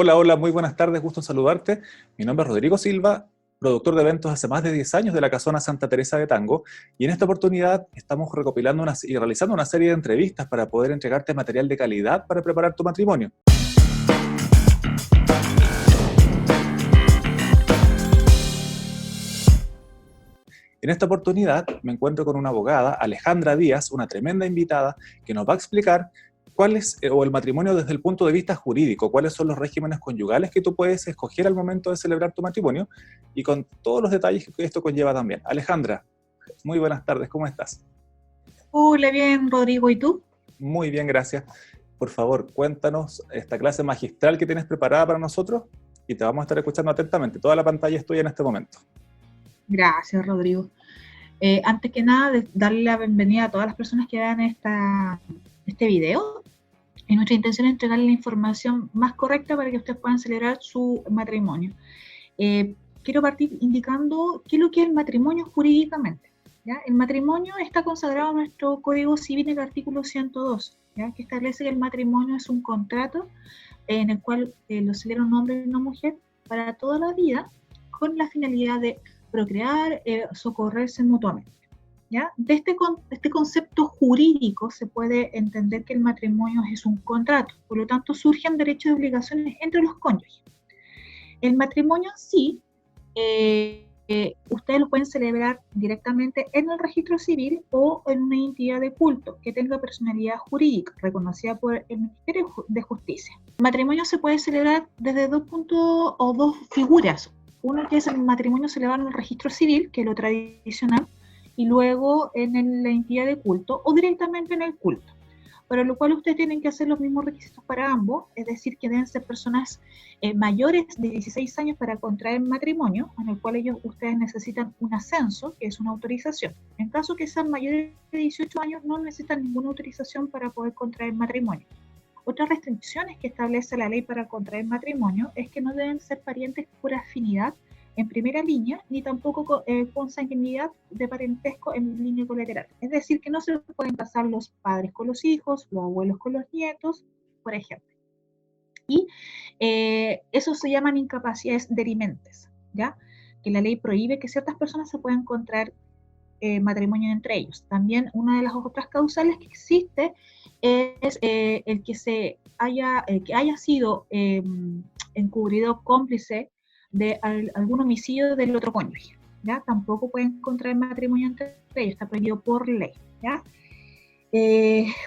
Hola, hola, muy buenas tardes, gusto en saludarte. Mi nombre es Rodrigo Silva, productor de eventos hace más de 10 años de la Casona Santa Teresa de Tango, y en esta oportunidad estamos recopilando y realizando una serie de entrevistas para poder entregarte material de calidad para preparar tu matrimonio. En esta oportunidad me encuentro con una abogada, Alejandra Díaz, una tremenda invitada, que nos va a explicar cuál es o el matrimonio desde el punto de vista jurídico, cuáles son los regímenes conyugales que tú puedes escoger al momento de celebrar tu matrimonio y con todos los detalles que esto conlleva también. Alejandra, muy buenas tardes, ¿cómo estás? Hola, bien, Rodrigo, ¿y tú? Muy bien, gracias. Por favor, cuéntanos esta clase magistral que tienes preparada para nosotros y te vamos a estar escuchando atentamente. Toda la pantalla es tuya en este momento. Gracias, Rodrigo. Antes que nada, darle la bienvenida a todas las personas que vean este video. Y nuestra intención es entregarle la información más correcta para que ustedes puedan celebrar su matrimonio. Quiero partir indicando qué es lo que es el matrimonio jurídicamente. ¿Ya? El matrimonio está consagrado en nuestro Código Civil en el artículo 102, ¿ya? Que establece que el matrimonio es un contrato en el cual lo celebra un hombre y una mujer para toda la vida con la finalidad de procrear, socorrerse mutuamente. ¿Ya? De este concepto jurídico se puede entender que el matrimonio es un contrato, por lo tanto surgen derechos y obligaciones entre los cónyuges. El matrimonio en sí, ustedes lo pueden celebrar directamente en el registro civil o en una entidad de culto que tenga personalidad jurídica reconocida por el Ministerio de Justicia. El matrimonio se puede celebrar desde dos puntos o dos figuras. Uno que es el matrimonio celebrado en el registro civil, que es lo tradicional, y luego en la entidad de culto o directamente en el culto. Para lo cual ustedes tienen que hacer los mismos requisitos para ambos, es decir, que deben ser personas mayores de 16 años para contraer matrimonio, en el cual ustedes necesitan un ascenso, que es una autorización. En caso que sean mayores de 18 años, no necesitan ninguna autorización para poder contraer matrimonio. Otras restricciones que establece la ley para contraer matrimonio es que no deben ser parientes por afinidad en primera línea, ni tampoco consanguinidad de parentesco en línea colateral. Es decir, que no se pueden casar los padres con los hijos, los abuelos con los nietos, por ejemplo. Y eso se llaman incapacidades derimentes, ¿ya? Que la ley prohíbe que ciertas personas se puedan contraer matrimonio entre ellos. También una de las otras causales que existe es el que haya sido encubrido cómplice de algún homicidio del otro cónyuge, ¿ya? Tampoco pueden contraer matrimonio entre ellos, está prohibido por ley, ¿ya?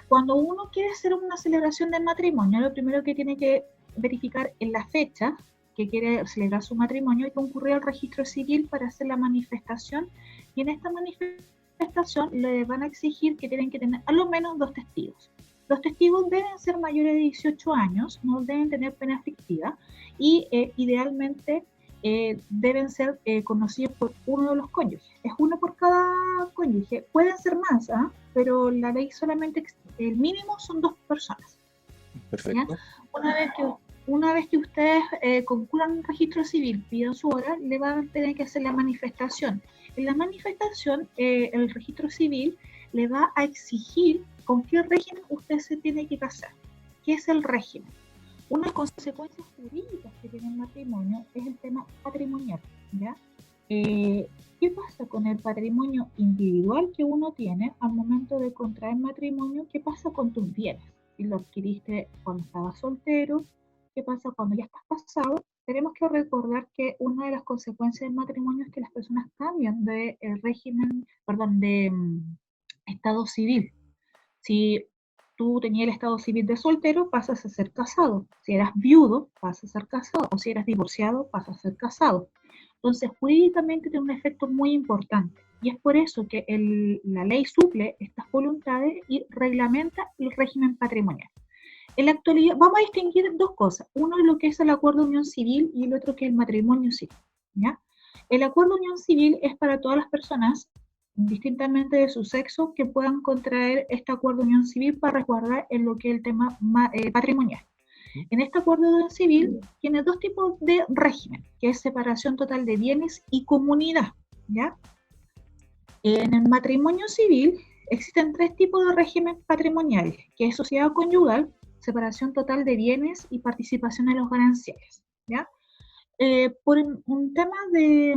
Cuando uno quiere hacer una celebración del matrimonio, lo primero que tiene que verificar es la fecha que quiere celebrar su matrimonio y concurrir al registro civil para hacer la manifestación, y en esta manifestación le van a exigir que tienen que tener a lo menos 2 testigos. Los testigos deben ser mayores de 18 años, no deben tener pena aflictiva y idealmente deben ser conocidos por uno de los cónyuges. Es uno por cada cónyuge. Pueden ser más, pero la ley solamente, el mínimo son 2 personas. Perfecto. ¿Ya? Una vez que ustedes concurran un registro civil, pidan su hora, le van a tener que hacer la manifestación. En la manifestación, el registro civil le va a exigir con qué régimen usted se tiene que casar. ¿Qué es el régimen? Una de las consecuencias jurídicas que tiene el matrimonio es el tema patrimonial, ¿ya? ¿Qué pasa con el patrimonio individual que uno tiene al momento de contraer matrimonio? ¿Qué pasa con tus bienes? Si lo adquiriste cuando estabas soltero, ¿qué pasa cuando ya estás casado? Tenemos que recordar que una de las consecuencias del matrimonio es que las personas cambian de régimen, perdón, de estado civil. Si tú tenías el estado civil de soltero, pasas a ser casado. Si eras viudo, pasas a ser casado. O si eras divorciado, pasas a ser casado. Entonces, jurídicamente tiene un efecto muy importante. Y es por eso que la ley suple estas voluntades y reglamenta el régimen patrimonial. En la actualidad, vamos a distinguir 2 cosas. Uno es lo que es el acuerdo de unión civil y el otro que es el matrimonio civil, ¿ya? El acuerdo de unión civil es para todas las personas, indistintamente de su sexo, que puedan contraer este acuerdo de unión civil para resguardar en lo que es el tema patrimonial. En este acuerdo de unión civil tiene 2 tipos de régimen, que es separación total de bienes y comunidad, ¿ya? En el matrimonio civil existen 3 tipos de régimen patrimoniales, que es sociedad conyugal, separación total de bienes y participación en los gananciales, ¿ya? Por un tema de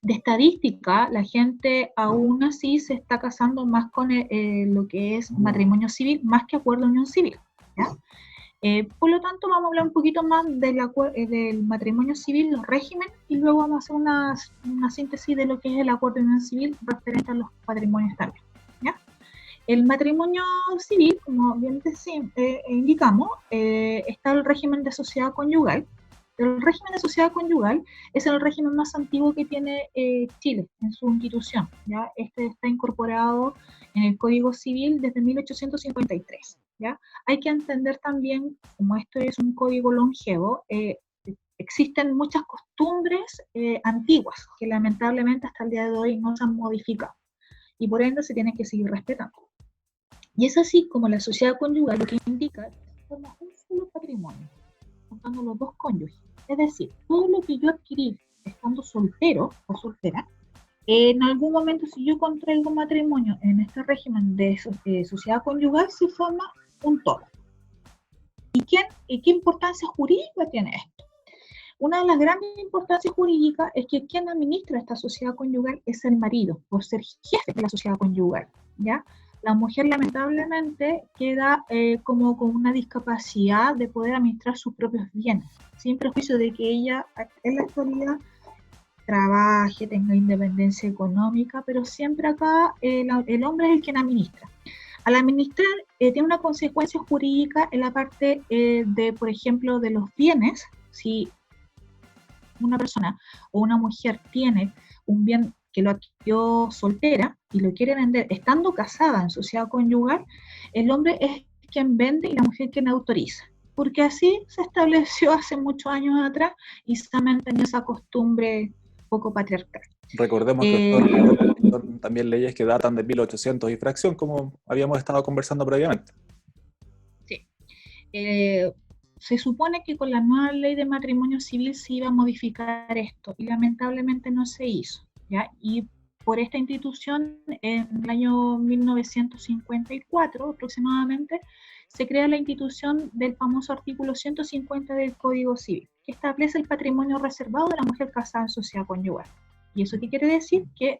estadística, la gente aún así se está casando más con lo que es matrimonio civil, más que acuerdo de unión civil, ¿ya? Por lo tanto, vamos a hablar un poquito más del matrimonio civil, los regímenes, y luego vamos a hacer una síntesis de lo que es el acuerdo de unión civil referente a los patrimonios también, ¿ya? El matrimonio civil, como bien indicamos, está el régimen de sociedad conyugal. El régimen de sociedad conyugal es el régimen más antiguo que tiene Chile en su institución, ¿ya? Este está incorporado en el Código Civil desde 1853, ¿ya? Hay que entender también, como esto es un código longevo, existen muchas costumbres antiguas que lamentablemente hasta el día de hoy no se han modificado y por ende se tienen que seguir respetando. Y es así como la sociedad conyugal lo que indica es que forma un solo patrimonio, juntando los dos cónyuges. Es decir, todo lo que yo adquirí estando soltero o soltera, en algún momento si yo contraigo matrimonio en este régimen de sociedad conyugal, se forma un todo. ¿Y qué importancia jurídica tiene esto? Una de las grandes importancias jurídicas es que quien administra esta sociedad conyugal es el marido, por ser jefe de la sociedad conyugal, ¿ya? La mujer lamentablemente queda como con una discapacidad de poder administrar sus propios bienes, sin prejuicio de que ella en la actualidad trabaje, tenga independencia económica, pero siempre acá el hombre es el quien administra. Al administrar tiene una consecuencia jurídica en la parte de, por ejemplo, de los bienes. Si una persona o una mujer tiene un bien que lo adquirió soltera y lo quiere vender estando casada en sociedad conyugal, el hombre es quien vende y la mujer quien autoriza. Porque así se estableció hace muchos años atrás y se ha mantenido esa costumbre poco patriarcal. Recordemos que son también leyes que datan de 1800 y fracción, como habíamos estado conversando previamente. Sí. Se supone que con la nueva ley de matrimonio civil se iba a modificar esto y lamentablemente no se hizo, ¿ya? Y por esta institución, en el año 1954 aproximadamente, se crea la institución del famoso artículo 150 del Código Civil, que establece el patrimonio reservado de la mujer casada en sociedad conyugal. ¿Y eso qué quiere decir? Que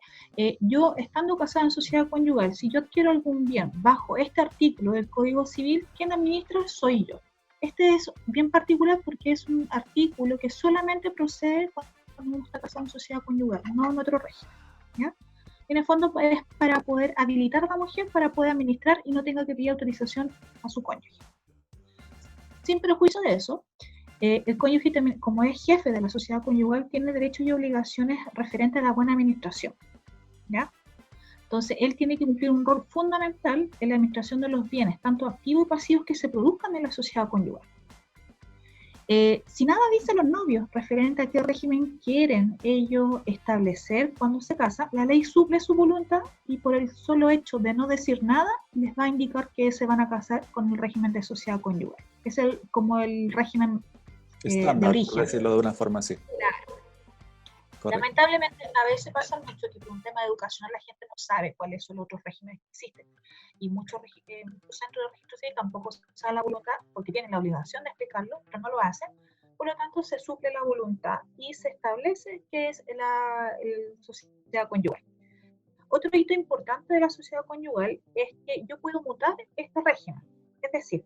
yo, estando casada en sociedad conyugal, si yo adquiero algún bien bajo este artículo del Código Civil, quien administra soy yo. Este es bien particular porque es un artículo que solamente procede cuando uno está casado en sociedad conyugal, no en otro régimen, ¿ya? En el fondo es para poder habilitar a la mujer para poder administrar y no tenga que pedir autorización a su cónyuge. Sin perjuicio de eso, el cónyuge también, como es jefe de la sociedad conyugal, tiene derechos y obligaciones referentes a la buena administración, ¿ya? Entonces, él tiene que cumplir un rol fundamental en la administración de los bienes, tanto activos y pasivos que se produzcan en la sociedad conyugal. Si nada dicen los novios referente a qué régimen quieren ellos establecer cuando se casan, la ley suple su voluntad y por el solo hecho de no decir nada, les va a indicar que se van a casar con el régimen de sociedad conyugal. Es como el régimen estándar, de origen. por decirlo de una forma así. Claro. Correcto. Lamentablemente a veces pasa mucho que por un tema educacional la gente no sabe cuáles son los otros regímenes que existen y muchos centros de registro civil tampoco saben la voluntad porque tienen la obligación de explicarlo, pero no lo hacen. Por lo tanto, se suple la voluntad y se establece que es la sociedad conyugal. Otro hito importante de la sociedad conyugal es que yo puedo mutar este régimen. Es decir,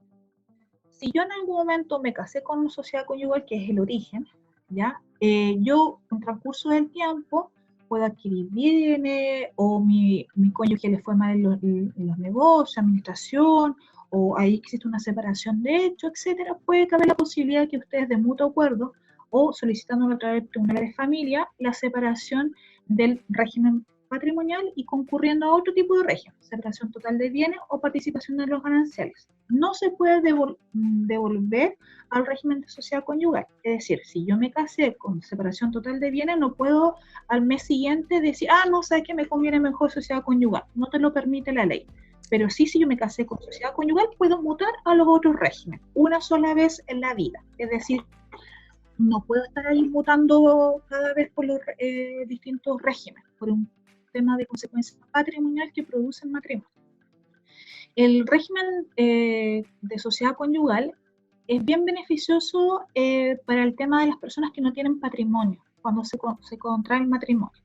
si yo en algún momento me casé con una sociedad conyugal, que es el origen, ¿ya? Yo, en transcurso del tiempo, puedo adquirir bienes, o mi cónyuge le fue mal en los negocios, administración, o ahí existe una separación de hecho, etcétera. Puede caber la posibilidad de que ustedes de mutuo acuerdo, o solicitándolo a través del tribunal de familia, la separación del régimen patrimonial y concurriendo a otro tipo de régimen, separación total de bienes o participación en los gananciales. No se puede devolver al régimen de sociedad conyugal. Es decir, si yo me casé con separación total de bienes, no puedo al mes siguiente decir, no, sabes que me conviene mejor sociedad conyugal. No te lo permite la ley. Pero sí, si yo me casé con sociedad conyugal, puedo mutar a los otros regímenes una sola vez en la vida. Es decir, no puedo estar ahí mutando cada vez por los distintos regímenes, por un tema de consecuencia patrimonial que produce el matrimonio. El régimen de sociedad conyugal es bien beneficioso para el tema de las personas que no tienen patrimonio, cuando se contrae el matrimonio.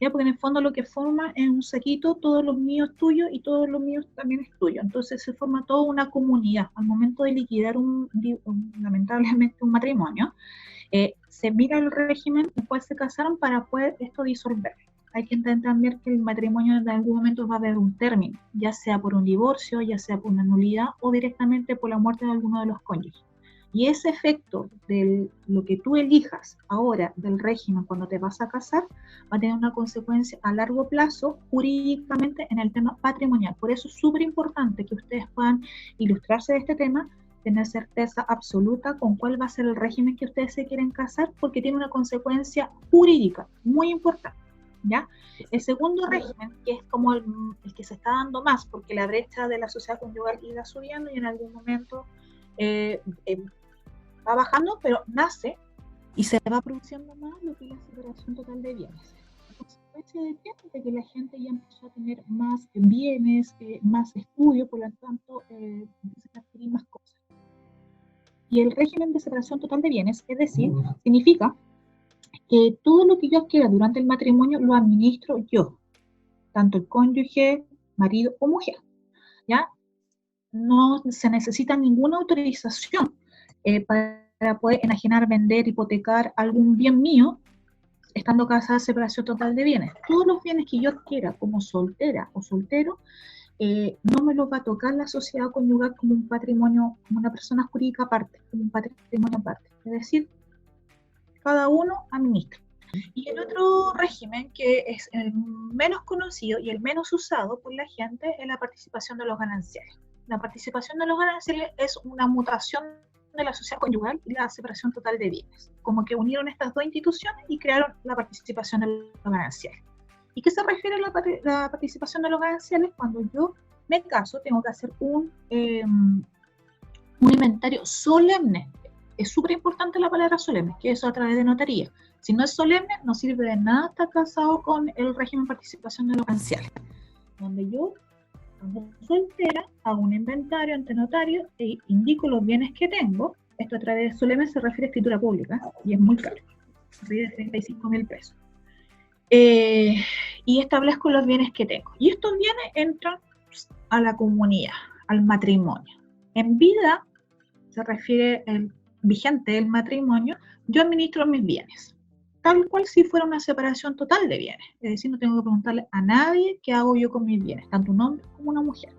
¿Ya? Porque en el fondo lo que forma es un saquito, todos los míos tuyos y todos los míos también es tuyo. Entonces se forma toda una comunidad. Al momento de liquidar lamentablemente un matrimonio, se mira el régimen en el cual se casaron para poder esto disolver. Hay que entender también que el matrimonio en algún momento va a haber un término, ya sea por un divorcio, ya sea por una nulidad o directamente por la muerte de alguno de los cónyuges. Y ese efecto de lo que tú elijas ahora del régimen cuando te vas a casar va a tener una consecuencia a largo plazo jurídicamente en el tema patrimonial. Por eso es súper importante que ustedes puedan ilustrarse de este tema, tener certeza absoluta con cuál va a ser el régimen que ustedes se quieren casar, porque tiene una consecuencia jurídica muy importante. ¿Ya? El segundo régimen, que es como el que se está dando más, porque la brecha de la sociedad conyugal iba subiendo y en algún momento va bajando, pero nace y se va produciendo más lo que es la separación total de bienes. La consecuencia de qué? De que la gente ya empezó a tener más bienes, más estudio, por lo tanto, empiezan a adquirir más cosas. Y el régimen de separación total de bienes, es decir, significa que todo lo que yo adquiera durante el matrimonio lo administro yo, tanto el cónyuge, marido o mujer, ¿ya? No se necesita ninguna autorización para poder enajenar, vender, hipotecar algún bien mío, estando casada, separación total de bienes. Todos los bienes que yo adquiera como soltera o soltero, no me los va a tocar la sociedad conyugal como un patrimonio, como una persona jurídica aparte, como un patrimonio aparte. Es decir, cada uno administra. Y el otro régimen, que es el menos conocido y el menos usado por la gente, es la participación de los gananciales. La participación de los gananciales es una mutación de la sociedad conyugal y la separación total de bienes. Como que unieron estas dos instituciones y crearon la participación de los gananciales. ¿Y qué se refiere a la participación de los gananciales? Cuando yo me caso, tengo que hacer un inventario solemne. Es súper importante la palabra solemne, que eso a través de notaría. Si no es solemne, no sirve de nada estar casado con el régimen de participación de los gananciales, donde yo, cuando soltera, hago un inventario ante notario e indico los bienes que tengo. Esto a través de solemne se refiere a escritura pública y es muy caro, arriba de 35.000 pesos. Y establezco los bienes que tengo. Y estos bienes entran a la comunidad, al matrimonio. En vida, se refiere el vigente del matrimonio, yo administro mis bienes, tal cual si fuera una separación total de bienes. Es decir, no tengo que preguntarle a nadie qué hago yo con mis bienes, tanto un hombre como una mujer.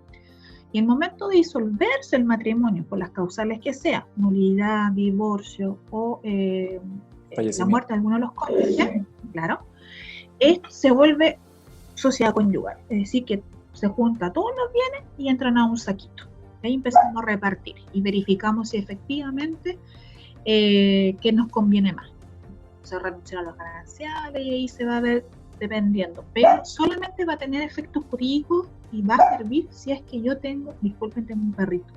Y en el momento de disolverse el matrimonio, por las causales que sea, nulidad, divorcio o la muerte de alguno de los cónyuges, claro, esto se vuelve sociedad conyugal. Es decir, que se junta todos los bienes y entran a un saquito. Ahí empezamos a repartir y verificamos si efectivamente qué nos conviene más. Se renuncian a los gananciales y ahí se va a ver dependiendo, pero solamente va a tener efectos jurídicos y va a servir si es que yo tengo, disculpen, tengo un perrito,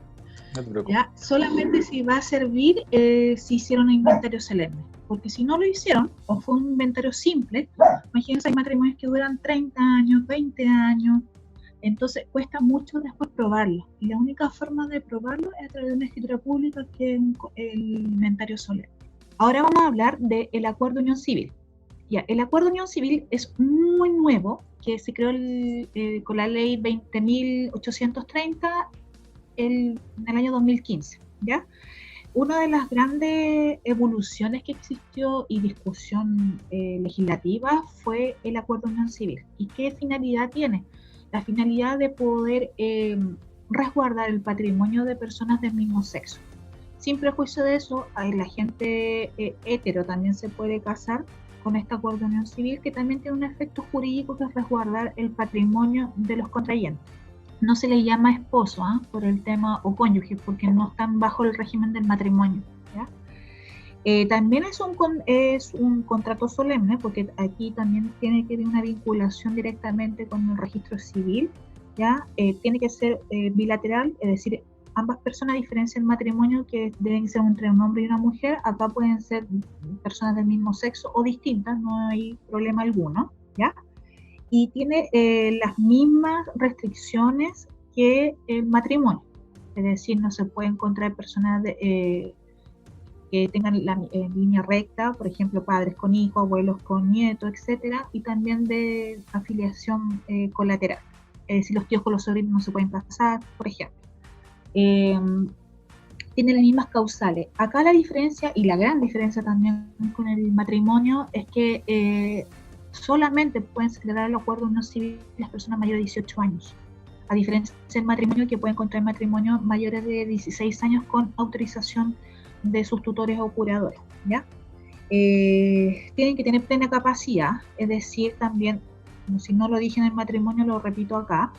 no ¿ya? Solamente si va a servir si hicieron un inventario solemne, porque si no lo hicieron o fue un inventario simple, imagínense, hay matrimonios que duran 30 años, 20 años, entonces cuesta mucho después probarlo, y la única forma de probarlo es a través de una escritura pública, que es el inventario solemne. Ahora vamos a hablar del acuerdo de unión civil. Ya, el acuerdo de unión civil es muy nuevo, que se creó con la ley 20.830 en el año 2015, ¿ya? Una de las grandes evoluciones que existió y discusión legislativa fue el acuerdo de unión civil. ¿Y qué finalidad tiene? La finalidad de poder resguardar el patrimonio de personas del mismo sexo. Sin prejuicio de eso, la gente hetero también se puede casar con este acuerdo de unión civil, que también tiene un efecto jurídico, que es resguardar el patrimonio de los contrayentes. No se le llama esposo por el tema, o cónyuge, porque no están bajo el régimen del matrimonio, ¿ya? También es un contrato solemne, porque aquí también tiene que haber una vinculación directamente con el registro civil, ¿ya? Tiene que ser bilateral, es decir, ambas personas, a diferencia del matrimonio, que deben ser entre un hombre y una mujer, acá pueden ser personas del mismo sexo o distintas, no hay problema alguno, ¿ya? Y tiene las mismas restricciones que el matrimonio. Es decir, no se pueden contraer personas que tengan la línea recta, por ejemplo, padres con hijos, abuelos con nietos, etcétera, y también de afiliación colateral. Es decir, los tíos con los sobrinos no se pueden casar, por ejemplo. Tiene las mismas causales. Acá la diferencia, y la gran diferencia también con el matrimonio, es que solamente pueden celebrar el acuerdo no civil las personas mayores de 18 años. A diferencia del matrimonio, que pueden contraer matrimonio mayores de 16 años con autorización de sus tutores o curadores, ¿ya? Tienen que tener plena capacidad, es decir, también, si no lo dije en el matrimonio, lo repito acá,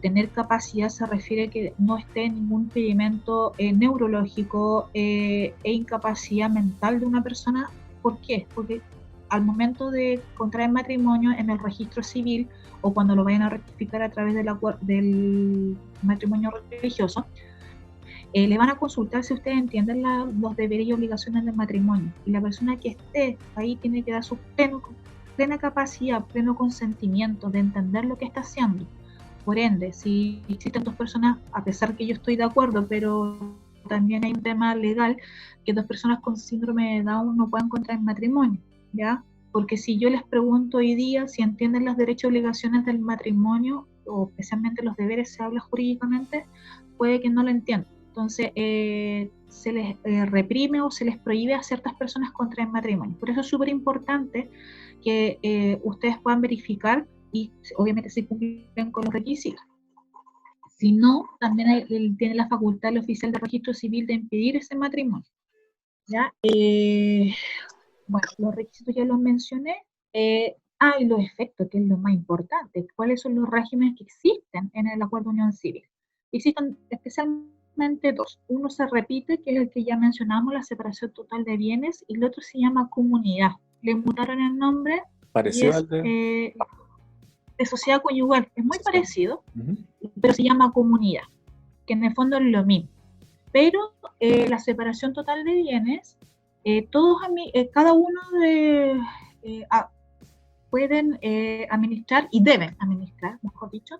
tener capacidad se refiere a que no esté ningún impedimento neurológico e incapacidad mental de una persona. ¿Por qué? Porque al momento de contraer matrimonio en el registro civil o cuando lo vayan a rectificar a través del matrimonio religioso, le van a consultar si ustedes entienden los deberes y obligaciones del matrimonio. Y la persona que esté ahí tiene que dar su plena capacidad, pleno consentimiento de entender lo que está haciendo. Por ende, si existen dos personas, a pesar que yo estoy de acuerdo, pero también hay un tema legal, que dos personas con síndrome de Down no puedan contraer matrimonio, ¿ya? Porque si yo les pregunto hoy día si entienden los derechos y obligaciones del matrimonio, o especialmente los deberes, se habla jurídicamente, puede que no lo entiendan. Entonces, se les reprime o se les prohíbe a ciertas personas contraer matrimonio. Por eso es súper importante que ustedes puedan verificar y obviamente si cumplen con los requisitos. Si no, también tiene la facultad el oficial de registro civil de impedir ese matrimonio, ¿ya? Bueno, los requisitos ya los mencioné. Y los efectos, que es lo más importante. ¿Cuáles son los regímenes que existen en el acuerdo de unión civil? Existen especialmente dos. Uno se repite, que es el que ya mencionamos, la separación total de bienes, y el otro se llama comunidad. Le mutaron el nombre. Parecido al de sociedad conyugal. Es muy parecido, pero se llama comunidad, que en el fondo es lo mismo. Pero la separación total de bienes, cada uno pueden administrar y deben administrar, mejor dicho,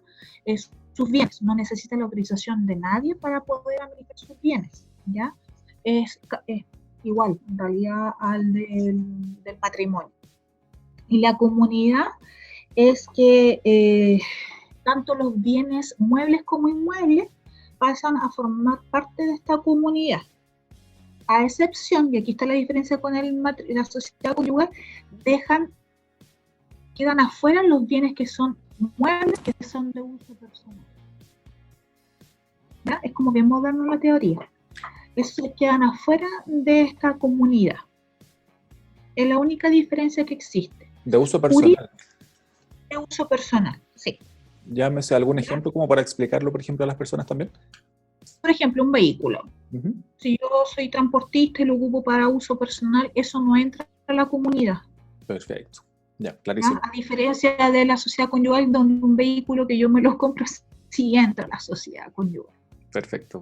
sus bienes. No necesitan la autorización de nadie para poder administrar sus bienes, ¿ya? Es igual, en realidad, al del patrimonio. Y la comunidad es que tanto los bienes muebles como inmuebles pasan a formar parte de esta comunidad. A excepción, y aquí está la diferencia con la sociedad conyugal, quedan afuera los bienes que son muebles, que son de uso personal. ¿Ya? Es como bien moderno la teoría. Esos quedan afuera de esta comunidad. Es la única diferencia que existe. De uso personal. De uso personal, sí. Llámese algún ejemplo como para explicarlo, por ejemplo, a las personas también. Por ejemplo, un vehículo. Si yo soy transportista y lo ocupo para uso personal, eso no entra a la comunidad. Perfecto. Ya, clarísimo. A diferencia de la sociedad conyugal, donde un vehículo que yo me lo compro sí entra a la sociedad conyugal. Perfecto.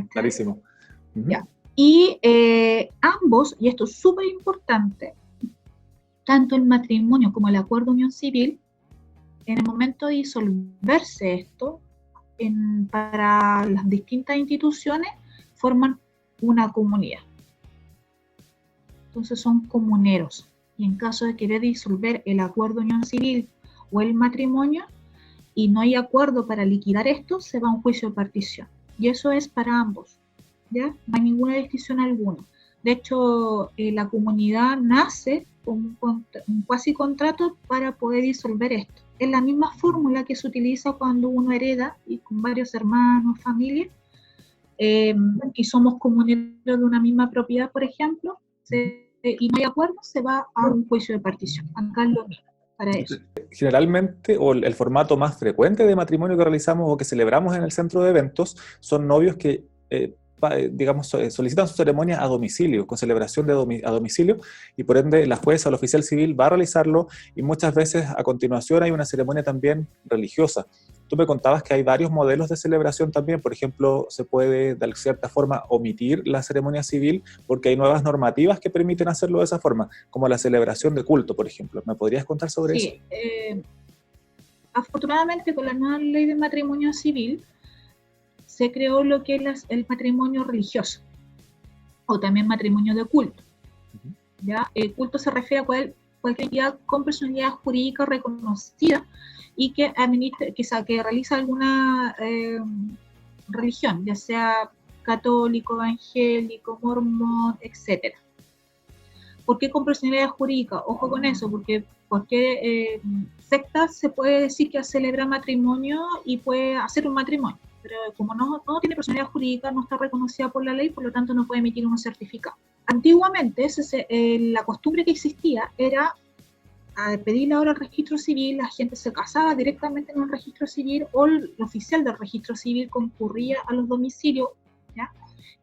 Clarísimo. Ya. Y ambos, y esto es súper importante, tanto el matrimonio como el acuerdo de unión civil, en el momento de disolverse esto, para las distintas instituciones, forman una comunidad. Entonces son comuneros. Y en caso de querer disolver el acuerdo de unión civil o el matrimonio, y no hay acuerdo para liquidar esto, se va a un juicio de partición. Y eso es para ambos, ¿ya? No hay ninguna distinción alguna. De hecho, la comunidad nace como un cuasi contrato para poder disolver esto. Es la misma fórmula que se utiliza cuando uno hereda y con varios hermanos, familia, y somos comuneros de una misma propiedad, por ejemplo, y no hay acuerdo, se va a un juicio de partición. Acá es lo mismo para eso. Generalmente, o el formato más frecuente de matrimonio que realizamos o que celebramos en el centro de eventos son novios que solicitan su ceremonia a domicilio, con celebración a domicilio, y por ende la jueza o el oficial civil va a realizarlo, y muchas veces a continuación hay una ceremonia también religiosa. Tú me contabas que hay varios modelos de celebración también. Por ejemplo, se puede de cierta forma omitir la ceremonia civil porque hay nuevas normativas que permiten hacerlo de esa forma, como la celebración de culto, por ejemplo. ¿Me podrías contar sobre eso? Afortunadamente, con la nueva ley de matrimonio civil, se creó lo que es el matrimonio religioso, o también matrimonio de culto. ¿Ya? El culto se refiere a cualquier entidad con personalidad jurídica reconocida y que administra, que realiza alguna religión, ya sea católico, evangélico, mormón, etc. ¿Por qué con personalidad jurídica? Ojo con eso, porque cualquier secta se puede decir que celebra matrimonio y puede hacer un matrimonio, pero como no tiene personalidad jurídica, no está reconocida por la ley, por lo tanto no puede emitir un certificado. Antiguamente, la costumbre que existía era a pedirle ahora al registro civil, la gente se casaba directamente en un registro civil o el oficial del registro civil concurría a los domicilios, ¿ya?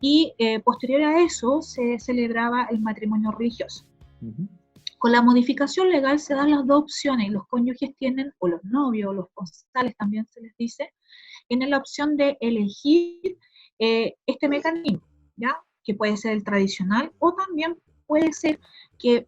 Y posterior a eso se celebraba el matrimonio religioso. Con la modificación legal se dan las dos opciones y los cónyuges tienen, o los novios, o los consales también se les dice, tienen la opción de elegir este mecanismo, ¿ya? Que puede ser el tradicional o también puede ser que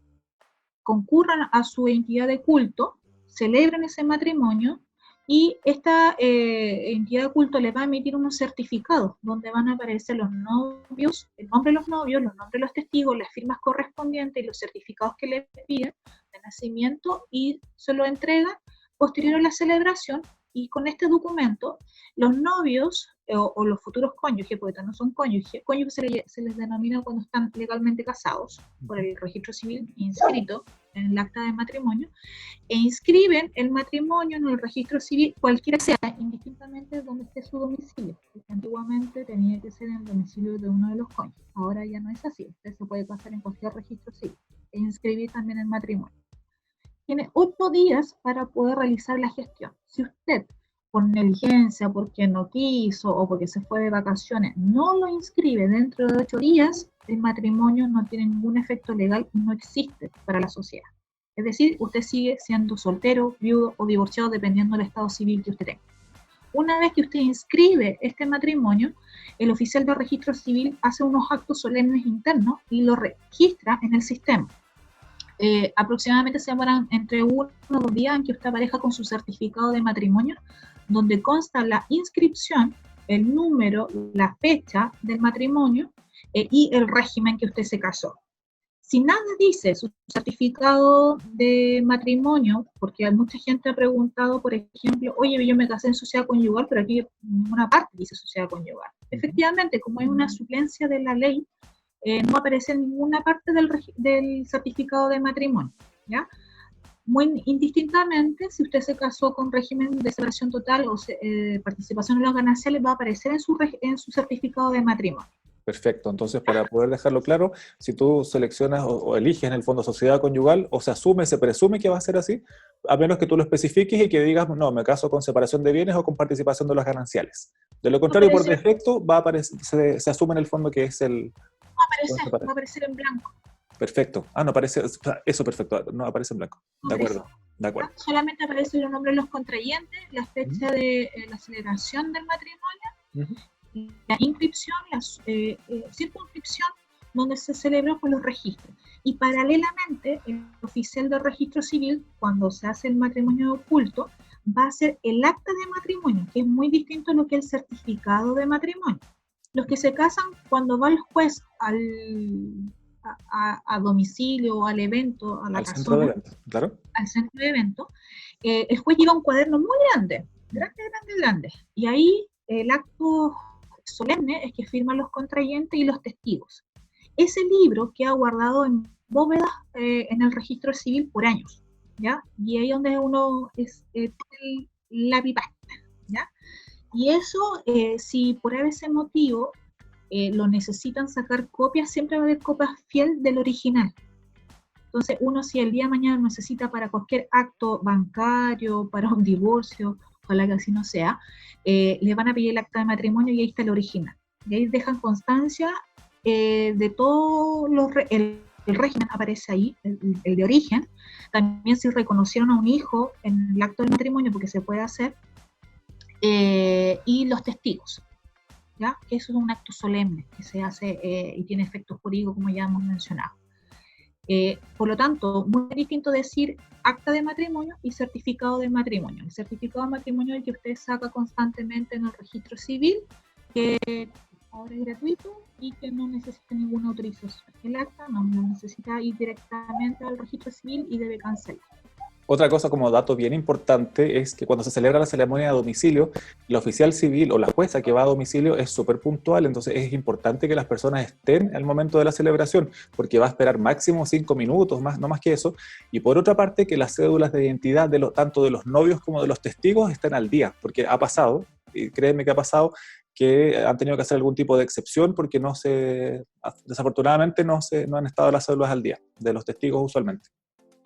concurran a su entidad de culto, celebren ese matrimonio y esta entidad de culto les va a emitir unos certificados donde van a aparecer los novios, el nombre de los novios, los nombres de los testigos, las firmas correspondientes y los certificados que les piden de nacimiento y se lo entregan posterior a la celebración. Y con este documento, los novios o los futuros cónyuges, porque no son cónyuges se les denomina cuando están legalmente casados por el registro civil inscrito en el acta de matrimonio, e inscriben el matrimonio en el registro civil, cualquiera sea, indistintamente de donde esté su domicilio, porque antiguamente tenía que ser en el domicilio de uno de los cónyuges, ahora ya no es así, usted se puede casar en cualquier registro civil, e inscribir también el matrimonio. Tiene 8 días para poder realizar la gestión. Si usted, por negligencia, porque no quiso o porque se fue de vacaciones, no lo inscribe dentro de 8 días, el matrimonio no tiene ningún efecto legal y no existe para la sociedad. Es decir, usted sigue siendo soltero, viudo o divorciado dependiendo del estado civil que usted tenga. Una vez que usted inscribe este matrimonio, el oficial de registro civil hace unos actos solemnes internos y lo registra en el sistema. Aproximadamente se demoran entre 1 o 2 días en que usted aparezca con su certificado de matrimonio, donde consta la inscripción, el número, la fecha del matrimonio y el régimen que usted se casó. Si nada dice su certificado de matrimonio, porque mucha gente ha preguntado, por ejemplo, oye, yo me casé en sociedad conyugal, pero aquí en ninguna parte dice sociedad conyugal. Efectivamente, como hay una suplencia de la ley, no aparece en ninguna parte del certificado de matrimonio, ¿ya? Muy indistintamente, si usted se casó con régimen de separación total o participación en los gananciales, va a aparecer en su certificado de matrimonio. Perfecto, entonces para poder dejarlo claro, si tú seleccionas o eliges en el fondo sociedad conyugal, o se presume que va a ser así, a menos que tú lo especifiques y que digas, no, me caso con separación de bienes o con participación de los gananciales. De lo contrario, por defecto, va a aparecer, se asume en el fondo que es el... Va a aparecer en blanco. Perfecto. No aparece, eso perfecto, no aparece en blanco. De acuerdo, de acuerdo. Solamente aparecen los nombres de los contrayentes, la fecha de la celebración del matrimonio, la inscripción, la circunscripción donde se celebró con los registros. Y paralelamente, el oficial del registro civil, cuando se hace el matrimonio oculto, va a hacer el acta de matrimonio, que es muy distinto a lo que es el certificado de matrimonio. Los que se casan, cuando va el juez a domicilio o al evento, a la casona, centro de evento, claro. Al centro de evento, el juez lleva un cuaderno muy grande, y ahí el acto solemne es que firman los contrayentes y los testigos. Ese libro queda guardado en bóvedas en el registro civil por años, ¿ya? Y ahí donde uno es la pipasta, ¿ya? Y eso, si por ese motivo lo necesitan sacar copias, siempre va a haber copias fiel del original. Entonces, uno si el día de mañana necesita para cualquier acto bancario, para un divorcio, ojalá que así no sea, le van a pedir el acta de matrimonio y ahí está el original. Y ahí dejan constancia de todo el régimen aparece ahí, el de origen. También si reconocieron a un hijo en el acto del matrimonio, porque se puede hacer, y los testigos, ¿ya? Que eso es un acto solemne que se hace y tiene efectos jurídicos, como ya hemos mencionado. Por lo tanto, muy distinto decir acta de matrimonio y certificado de matrimonio. El certificado de matrimonio es el que usted saca constantemente en el registro civil que ahora es gratuito y que no necesita ninguna autorización. El acta no necesita ir directamente al registro civil y debe cancelar. Otra cosa como dato bien importante es que cuando se celebra la ceremonia a domicilio, la oficial civil o la jueza que va a domicilio es súper puntual, entonces es importante que las personas estén al momento de la celebración, porque va a esperar máximo 5 minutos, más, no más que eso. Y por otra parte, que las cédulas de identidad tanto de los novios como de los testigos estén al día, porque ha pasado, y créeme que ha pasado, que han tenido que hacer algún tipo de excepción porque desafortunadamente no han estado las cédulas al día, de los testigos usualmente.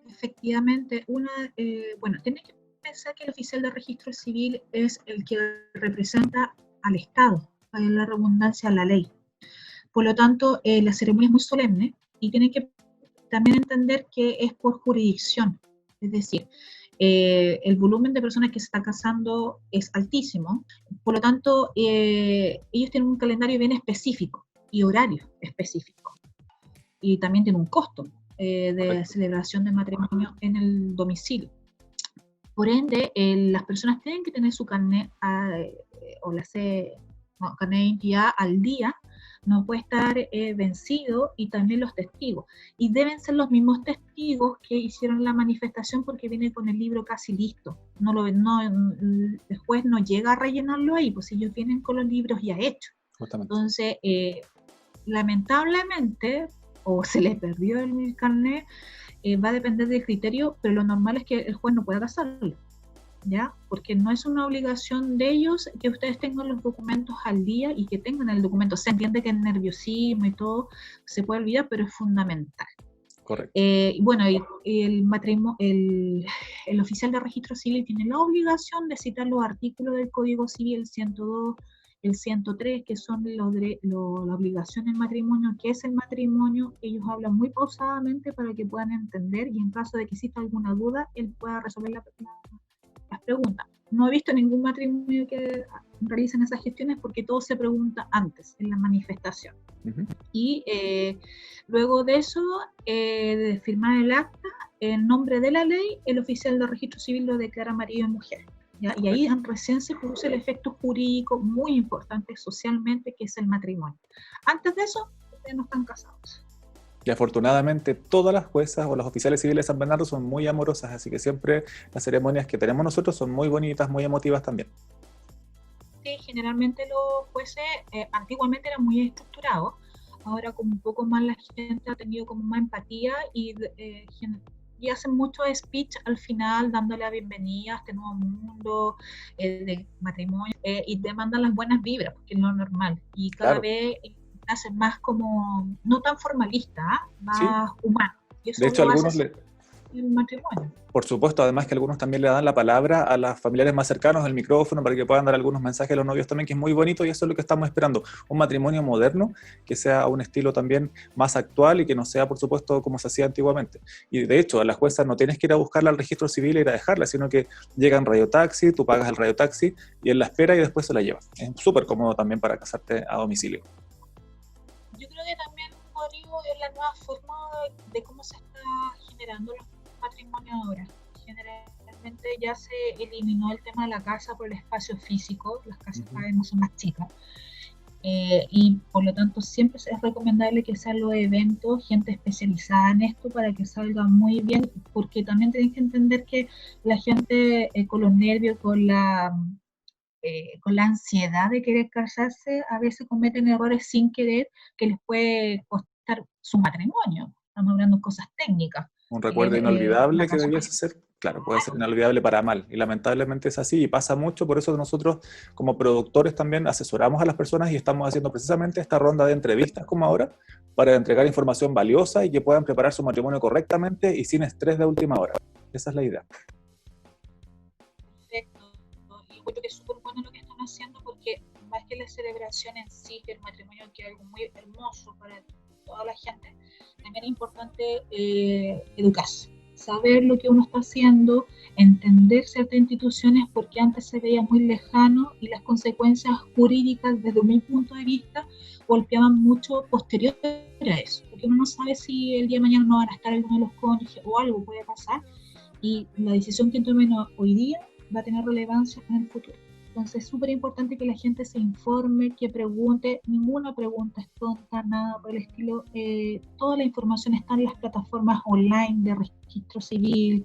Efectivamente, bueno, tiene que pensar que el oficial de registro civil es el que representa al Estado, para la redundancia, a la ley. Por lo tanto, la ceremonia es muy solemne y tiene que también entender que es por jurisdicción. Es decir, el volumen de personas que se están casando es altísimo. Por lo tanto, ellos tienen un calendario bien específico y horario específico. Y también tiene un costo de celebración de matrimonio en el domicilio. Por ende, las personas tienen que tener su carnet carnet de identidad al día, no puede estar vencido, y también los testigos. Y deben ser los mismos testigos que hicieron la manifestación, porque viene con el libro casi listo. El juez no llega a rellenarlo ahí, pues ellos vienen con los libros ya hechos. Justamente. Entonces, lamentablemente, o se les perdió el carnet, va a depender del criterio, pero lo normal es que el juez no pueda casarlo, ¿ya? Porque no es una obligación de ellos que ustedes tengan los documentos al día y que tengan el documento. Se entiende que el nerviosismo y todo se puede olvidar, pero es fundamental. Correcto. Bueno, el oficial de registro civil tiene la obligación de citar los artículos del Código Civil, el 102, el 103, que son la obligación del matrimonio, que es el matrimonio. Ellos hablan muy pausadamente para que puedan entender, y en caso de que exista alguna duda, él pueda resolver las preguntas. No he visto ningún matrimonio que realicen esas gestiones, porque todo se pregunta antes, en la manifestación. Uh-huh. Y luego de eso, de firmar el acta, en nombre de la ley, el oficial de registro civil lo declara marido y mujer. ¿Ya? Y ahí recién se produce el efecto jurídico muy importante socialmente, que es el matrimonio. Antes de eso, ustedes no están casados. Y afortunadamente todas las juezas o los oficiales civiles de San Bernardo son muy amorosas, así que siempre las ceremonias que tenemos nosotros son muy bonitas, muy emotivas también. Sí, generalmente los jueces antiguamente eran muy estructurados. Ahora, como un poco más, la gente ha tenido como más empatía y hacen mucho speech al final, dándole la bienvenida a este nuevo mundo de matrimonio, y demandan las buenas vibras, porque es lo normal. Y cada vez hacen más como, no tan formalista, más humano. Y eso de hecho, algunos el matrimonio. Por supuesto, además que algunos también le dan la palabra a los familiares más cercanos, el micrófono, para que puedan dar algunos mensajes a los novios también, que es muy bonito, y eso es lo que estamos esperando. Un matrimonio moderno, que sea un estilo también más actual y que no sea, por supuesto, como se hacía antiguamente. Y de hecho, a las juezas no tienes que ir a buscarla al registro civil e ir a dejarla, sino que llega en radiotaxi, tú pagas el radiotaxi y él la espera y después se la lleva. Es súper cómodo también para casarte a domicilio. Yo creo que también, Rodrigo, es la nueva forma de cómo se está generando los matrimonios ahora. Generalmente ya se eliminó el tema de la casa por el espacio físico, las casas cada vez no son más chicas, y por lo tanto siempre es recomendable que sean los eventos, gente especializada en esto, para que salga muy bien, porque también tenéis que entender que la gente con los nervios, con la ansiedad de querer casarse, a veces cometen errores sin querer que les puede costar su matrimonio. Estamos hablando de cosas técnicas. Un recuerdo inolvidable que debiese ser, claro, puede ser inolvidable para mal, y lamentablemente es así y pasa mucho. Por eso nosotros como productores también asesoramos a las personas y estamos haciendo precisamente esta ronda de entrevistas como ahora, para entregar información valiosa y que puedan preparar su matrimonio correctamente y sin estrés de última hora. Esa es la idea. Perfecto. Y creo que es súper bueno lo que están haciendo, porque más que la celebración en sí, que el matrimonio, que es algo muy hermoso para toda la gente, también es importante educarse, saber lo que uno está haciendo, entender ciertas instituciones, porque antes se veía muy lejano y las consecuencias jurídicas, desde mi punto de vista, golpeaban mucho posterior a eso, porque uno no sabe si el día de mañana no van a estar alguno de los cónyuges o algo puede pasar, y la decisión que tomen hoy día va a tener relevancia en el futuro. Entonces es súper importante que la gente se informe, que pregunte, ninguna pregunta es tonta, nada por el estilo. Toda la información está en las plataformas online de registro civil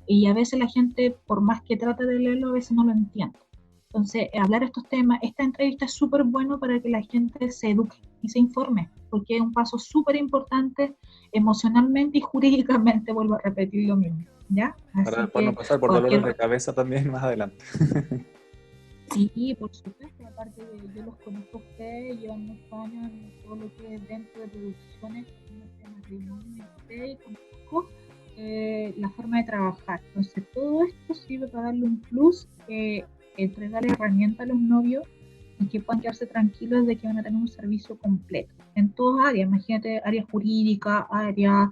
y a veces la gente, por más que trate de leerlo, a veces no lo entiende. Entonces, hablar estos temas, esta entrevista es súper bueno para que la gente se eduque y se informe, porque es un paso súper importante emocionalmente y jurídicamente, vuelvo a repetir lo mismo, ¿ya? Para Así después no que pasar por dolores de cualquier... cabeza también más adelante. Sí, por supuesto, aparte de yo los conozco a ustedes, llevan muchos años en todo lo que es dentro de producciones, de matrimonio, y conozco la forma de trabajar. Entonces, todo esto sirve para darle un plus, entregarle herramientas a los novios y que puedan quedarse tranquilos de que van a tener un servicio completo en todas áreas. Imagínate, área jurídica, área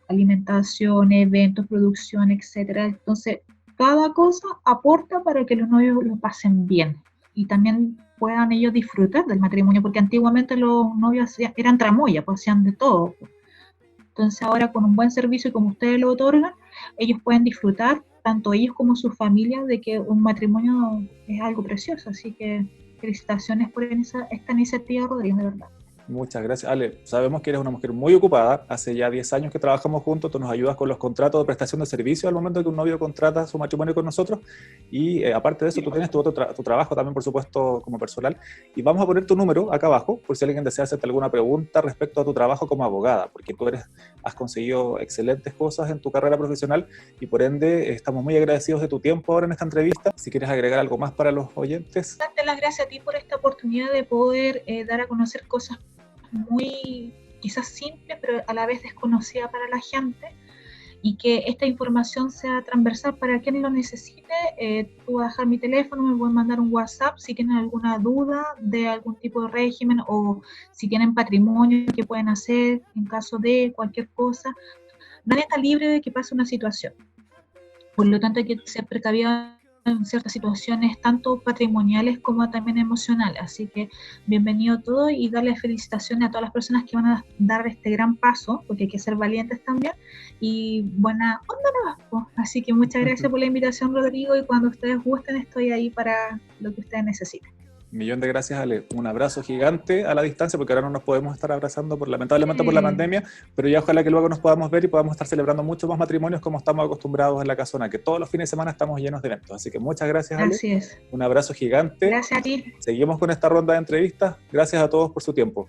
alimentación, eventos, producción, etcétera. Entonces, cada cosa aporta para que los novios lo pasen bien y también puedan ellos disfrutar del matrimonio, porque antiguamente los novios eran tramoya, pues hacían de todo. Entonces ahora con un buen servicio y como ustedes lo otorgan, ellos pueden disfrutar, tanto ellos como sus familias, de que un matrimonio es algo precioso. Así que felicitaciones por esta iniciativa, Rodrigo, de verdad. Muchas gracias. Ale, sabemos que eres una mujer muy ocupada. Hace ya 10 años que trabajamos juntos. Tú nos ayudas con los contratos de prestación de servicio al momento que un novio contrata su matrimonio con nosotros. Y aparte de eso, tú tienes tu trabajo también, por supuesto, como personal. Y vamos a poner tu número acá abajo, por si alguien desea hacerte alguna pregunta respecto a tu trabajo como abogada, porque tú has conseguido excelentes cosas en tu carrera profesional y por ende estamos muy agradecidos de tu tiempo ahora en esta entrevista. Si quieres agregar algo más para los oyentes. Darte las gracias a ti por esta oportunidad de poder dar a conocer cosas muy quizás simples, pero a la vez desconocida para la gente, y que esta información sea transversal para quien lo necesite. Tú vas a dejar mi teléfono, me pueden mandar un WhatsApp si tienen alguna duda de algún tipo de régimen o si tienen patrimonio que pueden hacer en caso de cualquier cosa. Nadie está libre de que pase una situación. Por lo tanto, hay que ser precavido en ciertas situaciones, tanto patrimoniales como también emocionales. Así que bienvenido todo y darle felicitaciones a todas las personas que van a dar este gran paso, porque hay que ser valientes también. Y buena onda nomás. Así que muchas gracias por la invitación, Rodrigo, y cuando ustedes gusten estoy ahí para lo que ustedes necesiten. Millón de gracias, Ale. Un abrazo gigante a la distancia, porque ahora no nos podemos estar abrazando lamentablemente por la pandemia, pero ya ojalá que luego nos podamos ver y podamos estar celebrando muchos más matrimonios como estamos acostumbrados en la casona, que todos los fines de semana estamos llenos de eventos. Así que muchas gracias, Ale. Así es. Un abrazo gigante. Gracias a ti. Seguimos con esta ronda de entrevistas. Gracias a todos por su tiempo.